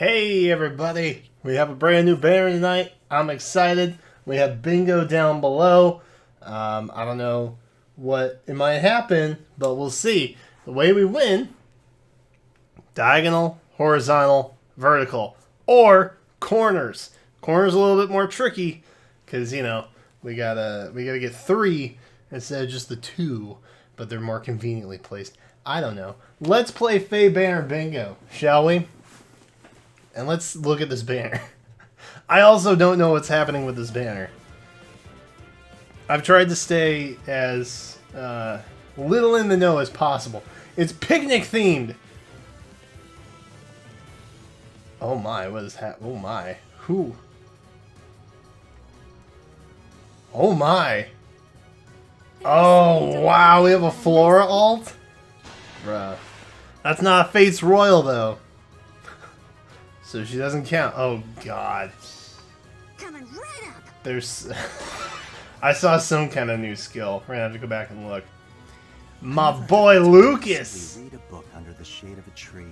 Hey everybody, we have a brand new banner tonight. I'm excited. We have bingo down below. I don't know what it might happen, but we'll see. The way we win, diagonal, horizontal, vertical, or corners. Corners a little bit more tricky because, you know, we gotta get 3 instead of just the 2, but they're more conveniently placed. I don't know. Let's play Faye Banner Bingo, shall we? And let's look at this banner. I also don't know what's happening with this banner. I've tried to stay as little in the know as possible. It's picnic themed. Oh my, what is happening? Oh my. Who? Oh my. Oh wow, we have a Flora alt? Bruh. That's not a Fates Royal though. So she doesn't count. Oh god. Coming right up. There's I saw some kind of new skill. We're gonna have to go back and look. My boy Lukas! Read a book under the shade of a tree.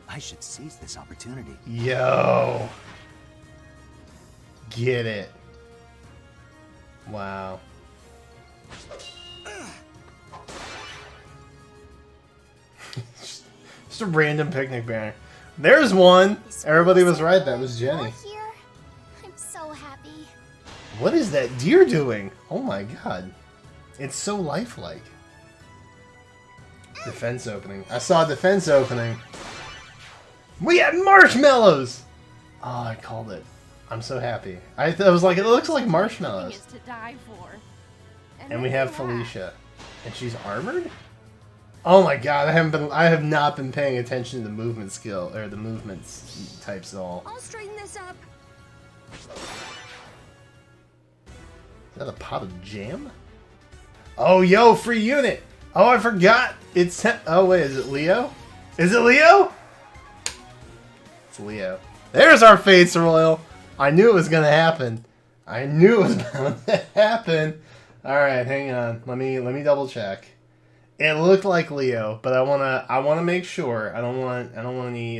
I should seize this opportunity. Yo. Get it. Wow. Just a random picnic banner. There's one! Everybody was right, that was Genny. Here? I'm so happy. What is that deer doing? Oh my god. It's so lifelike. Defense opening. I saw a defense opening. We had marshmallows! Oh, I called it. I'm so happy. I was like, it looks like marshmallows. To die for. And we have Felicia. And she's armored? Oh my god, I have not been paying attention to the movement skill, or the movements types at all. I'll straighten this up. Is that a pot of jam? Oh, yo, free unit! Oh, I forgot! It's oh, wait, is it Leo? Is it Leo? It's Leo. There's our Fates Royal! I knew it was gonna happen. I knew it was bound to happen. Alright, hang on. Let me double check. It looked like Leo, but I wanna make sure. I don't want any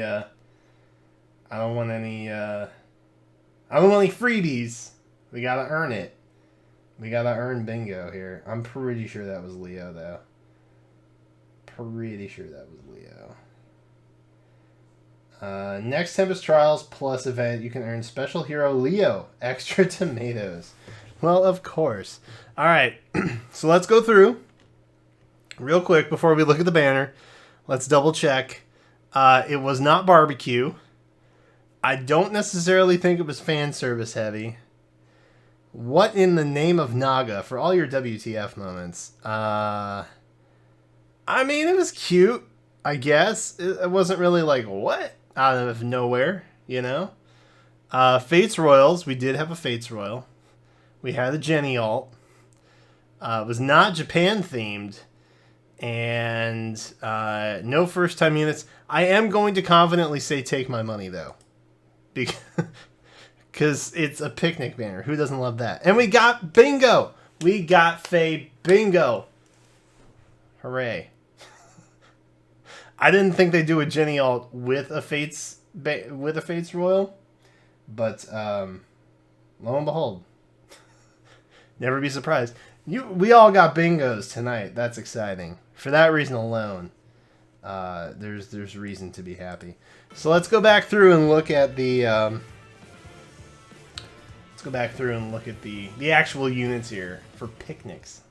freebies. We gotta earn it. We gotta earn bingo here. I'm pretty sure that was Leo though. Pretty sure that was Leo. Next Tempest Trials plus event, you can earn Special Hero Leo. Extra tomatoes. Well, of course. Alright, so let's go through. Real quick, before we look at the banner, let's double check. It was not barbecue. I don't necessarily think it was fan service heavy. What in the name of Naga for all your WTF moments? I mean, it was cute, I guess. It wasn't really like, what? Out of nowhere, you know? Fates Royals. We did have a Fates Royal. We had a Genny alt. It was not Japan themed. And no first-time units. I am going to confidently say take my money, though. Because it's a picnic banner. Who doesn't love that? And we got bingo! We got Faye bingo! Hooray. I didn't think they'd do a Genny alt with a Fates Royal. But, lo and behold. Never be surprised. We all got bingos tonight. That's exciting. For that reason alone, there's reason to be happy. So let's go back through and look at the the actual units here for picnics.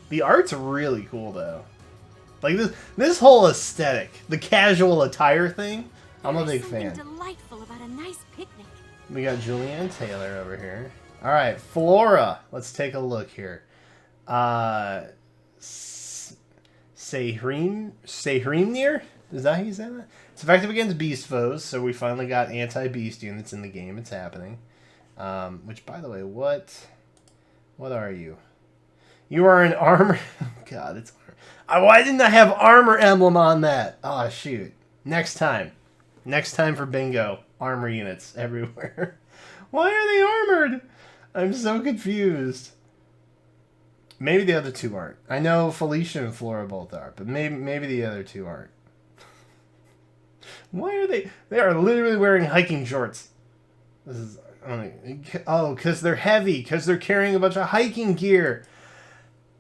The art's really cool though. Like this whole aesthetic, the casual attire thing. I'm a big fan. Delightful about a nice picnic. We got Julianne Taylor over here. All right, Flora. Let's take a look here. Sehrimnir? Is that how you say that? It's effective against beast foes, so we finally got anti-beast units in the game. It's happening. Which, by the way, what are you? You are an armor... God, it's... Why didn't I have armor emblem on that? Oh, shoot. Next time. Next time for bingo. Armor units everywhere. Why are they armored? I'm so confused. Maybe the other two aren't. I know Felicia and Flora both are, but maybe the other two aren't. Why are they? They are literally wearing hiking shorts. This is oh, because they're heavy. Because they're carrying a bunch of hiking gear.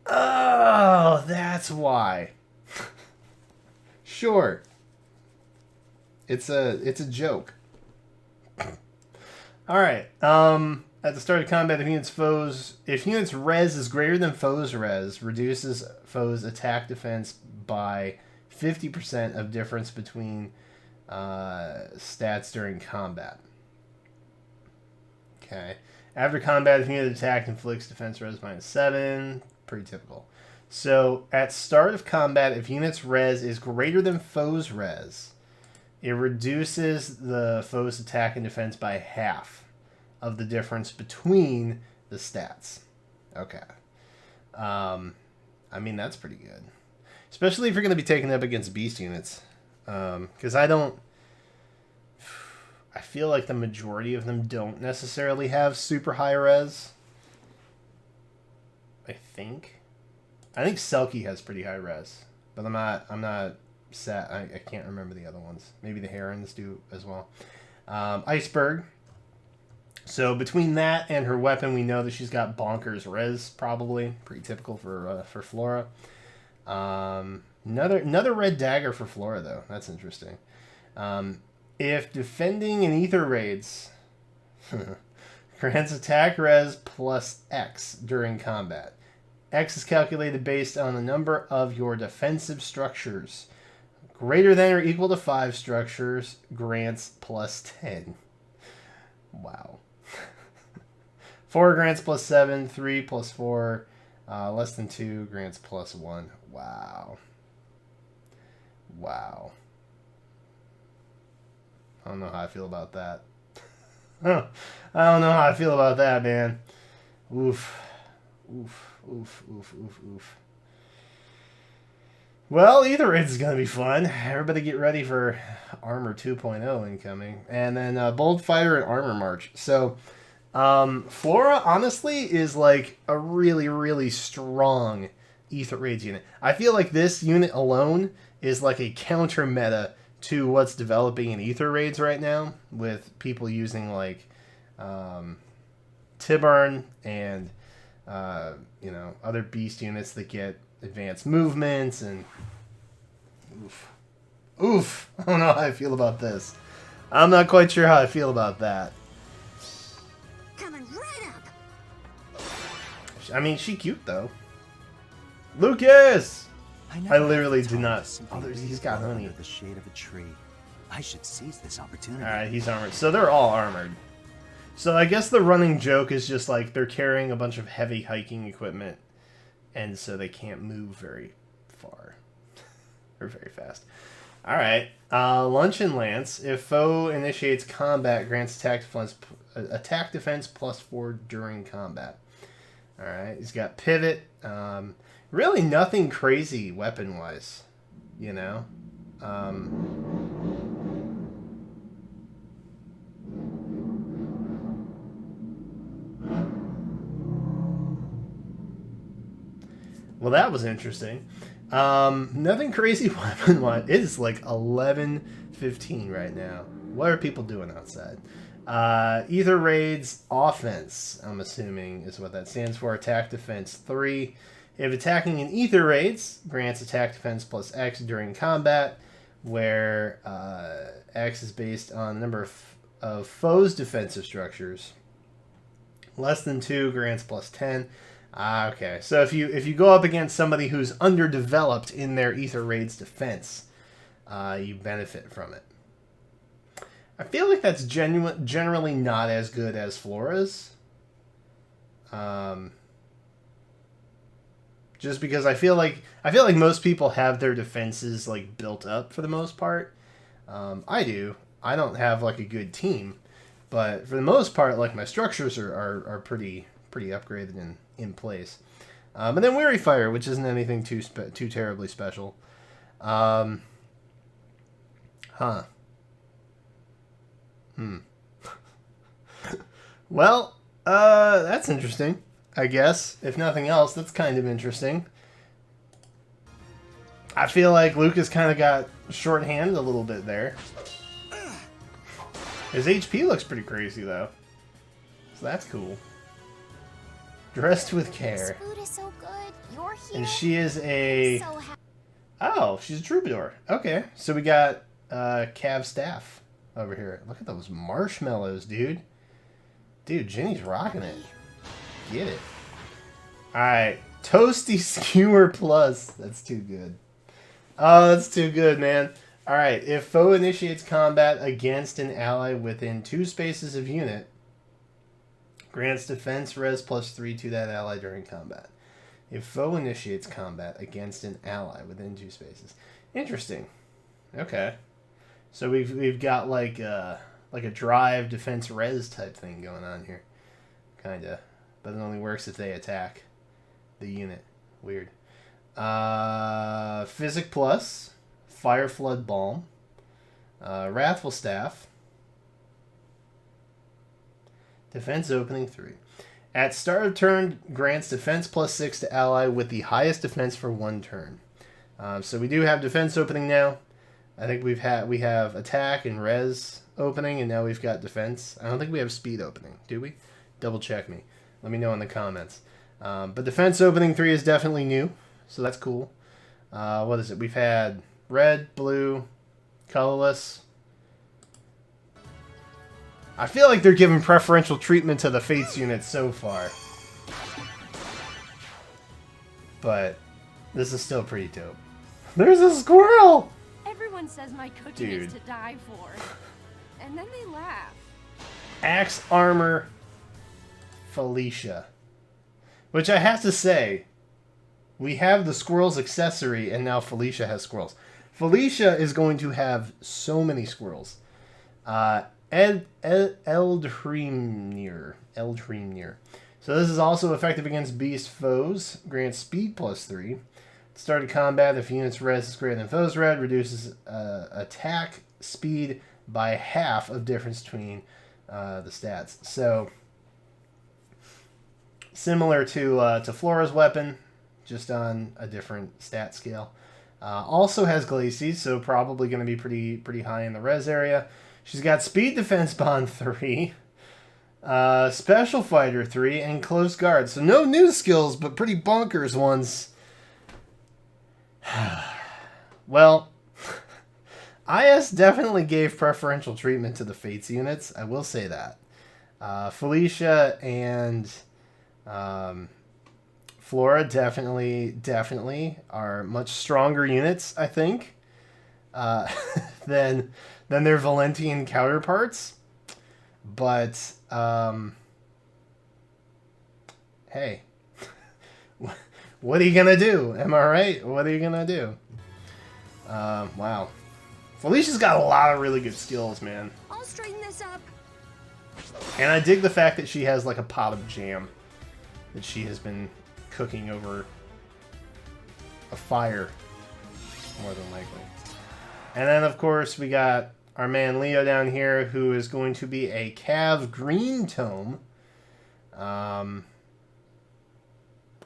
Oh, that's why. Sure. It's a joke. All right. At the start of combat, if units res is greater than foes res, reduces foes attack defense by 50% of difference between stats during combat. Okay. After combat, if unit attack inflicts defense res -7, pretty typical. So at start of combat, if units res is greater than foes res, it reduces the foe's attack and defense by half of the difference between the stats. Okay. I mean, that's pretty good. Especially if you're going to be taking up against beast units. Because I feel like the majority of them don't necessarily have super high res. I think Selkie has pretty high res. But I'm not set. I can't remember the other ones. Maybe the Herons do as well. Iceberg. So between that and her weapon, we know that she's got bonkers res, probably. Pretty typical for Flora. Another red dagger for Flora, though. That's interesting. If defending in ether raids, grants attack res plus X during combat. X is calculated based on the number of your defensive structures. Greater than or equal to 5 structures grants plus 10. Wow. 4 grants plus 7, 3 plus 4, less than 2 grants plus 1. Wow. Wow. I don't know how I feel about that. I don't know how I feel about that, man. Oof. Oof. Oof. Oof. Oof. Oof. Well, either raid is going to be fun. Everybody get ready for Armor 2.0 incoming. And then Bold Fighter and Armor March. So, Flora, honestly, is like a really, really strong Ether Raids unit. I feel like this unit alone is like a counter meta to what's developing in Ether Raids right now, with people using like Tiburn and other beast units that get advanced movements and oof. I don't know how I feel about this. I'm not quite sure how I feel about that. Coming right up. I mean, she cute though. Lucas! never I literally thought did not. of something Oh, he's really got low honey. under the shade of a tree. I should seize this opportunity. Alright, he's armored. So they're all armored. So I guess the running joke is just like they're carrying a bunch of heavy hiking equipment, and so they can't move very far. Or very fast. Alright. Luncheon Lance. If foe initiates combat, grants attack defense plus 4 during combat. Alright. He's got pivot. Really nothing crazy weapon-wise. You know? Well, that was interesting. Nothing crazy weapon-wise. It is like 11:15 right now. What are people doing outside? Ether Raids offense, I'm assuming, is what that stands for. Attack defense 3. If attacking in Ether Raids, grants attack defense plus X during combat, where X is based on the number of foes' defensive structures. Less than 2 grants plus 10. Okay. So if you go up against somebody who's underdeveloped in their Ether Raids defense, you benefit from it. I feel like that's generally not as good as Flora's. Just because I feel like most people have their defenses like built up for the most part. I do. I don't have like a good team, but for the most part, like my structures are pretty upgraded and in place. And then Weary Fire, which isn't anything too terribly special. Well, that's interesting, I guess. If nothing else, that's kind of interesting. I feel like Lucas kind of got shorthanded a little bit there. His HP looks pretty crazy, though. So that's cool. Dressed with care. This food is so good. You're here. And she is a... So happy. Oh, she's a troubadour. Okay. So we got Cav Staff over here. Look at those marshmallows, dude. Dude, Genny's rocking it. Get it. Alright. Toasty Skewer Plus. That's too good. Oh, that's too good, man. Alright. If foe initiates combat against an ally within 2 spaces of unit, grants defense res +3 to that ally during combat. If foe initiates combat against an ally within 2 spaces. Interesting. Okay. So we've got like a drive defense res type thing going on here. Kinda. But it only works if they attack the unit. Weird. Physic Plus, Fire Flood Balm, Wrathful Staff, Defense Opening 3. At start of turn, grants defense +6 to ally with the highest defense for 1 turn. So we do have defense opening now. I think we have attack and res opening, and now we've got defense. I don't think we have speed opening, do we? Double check me. Let me know in the comments. But defense opening 3 is definitely new, so that's cool. What is it? We've had red, blue, colorless. I feel like they're giving preferential treatment to the Fates units so far. But this is still pretty dope. There's a squirrel! Everyone says my cooking is to die for. And then they laugh. Axe Armor Felicia. Which I have to say, we have the squirrel's accessory, and now Felicia has squirrels. Felicia is going to have so many squirrels. Eldhrimnir. So this is also effective against beast foes. Grants speed +3. Start of combat, if unit's res is greater than foe's red, reduces attack speed by half of difference between the stats. So similar to Flora's weapon, just on a different stat scale. Also has Glacies, so probably going to be pretty high in the res area. She's got Speed Defense Bond 3, Special Fighter 3, and Close Guard. So no new skills, but pretty bonkers ones. Well, IS definitely gave preferential treatment to the Fates units. I will say that. Felicia and Flora definitely are much stronger units, I think, than their Valentian counterparts. But hey, what are you gonna do? Am I right? What are you gonna do? Wow, Felicia's got a lot of really good skills, man. I'll straighten this up. And I dig the fact that she has like a pot of jam that she has been cooking over a fire, more than likely. And then, of course, we got our man Leo down here, who is going to be a Cav Green Tome.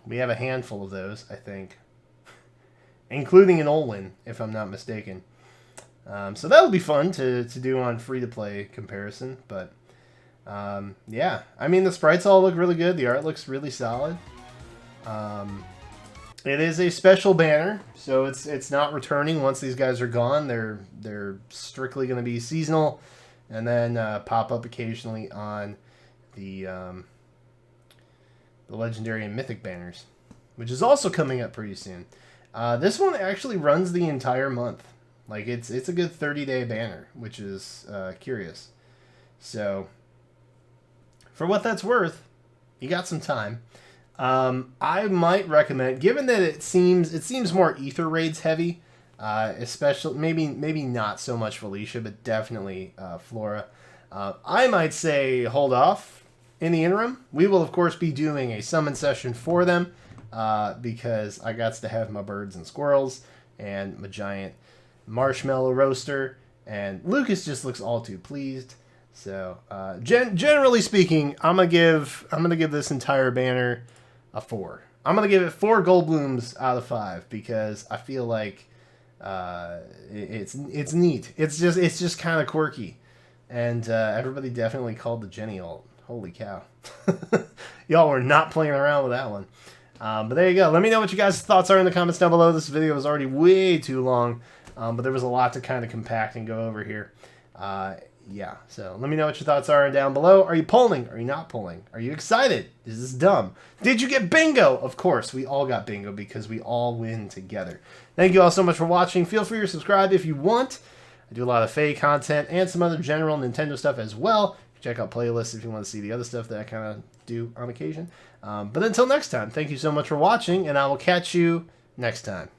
We have a handful of those, I think. Including an Olin, if I'm not mistaken. So that'll be fun to do on free-to-play comparison. But, yeah. I mean, the sprites all look really good. The art looks really solid. It is a special banner, so it's not returning once these guys are gone. They're strictly going to be seasonal, and then pop up occasionally on the legendary and mythic banners, which is also coming up pretty soon. This one actually runs the entire month. Like it's a good 30-day banner, which is curious. So for what that's worth, you got some time. I might recommend, given that it seems more Ether Raids heavy, especially maybe not so much Felicia, but definitely Flora. I might say hold off in the interim. We will of course be doing a summon session for them because I got to have my birds and squirrels and my giant marshmallow roaster, and Lucas just looks all too pleased. So generally speaking, I'm gonna give this entire banner a 4. I'm gonna give it 4 gold blooms out of 5 because I feel like It's neat. It's just kind of quirky, and everybody definitely called the Genny ult. Holy cow! Y'all were not playing around with that one. But there you go. Let me know what you guys' thoughts are in the comments down below. This video was already way too long, but there was a lot to kind of compact and go over here. Yeah, so let me know what your thoughts are down below. Are you pulling? Are you not pulling? Are you excited? Is this dumb? Did you get bingo? Of course, we all got bingo because we all win together. Thank you all so much for watching. Feel free to subscribe if you want. I do a lot of FEH content and some other general Nintendo stuff as well. Check out playlists if you want to see the other stuff that I kind of do on occasion. But until next time, thank you so much for watching, and I will catch you next time.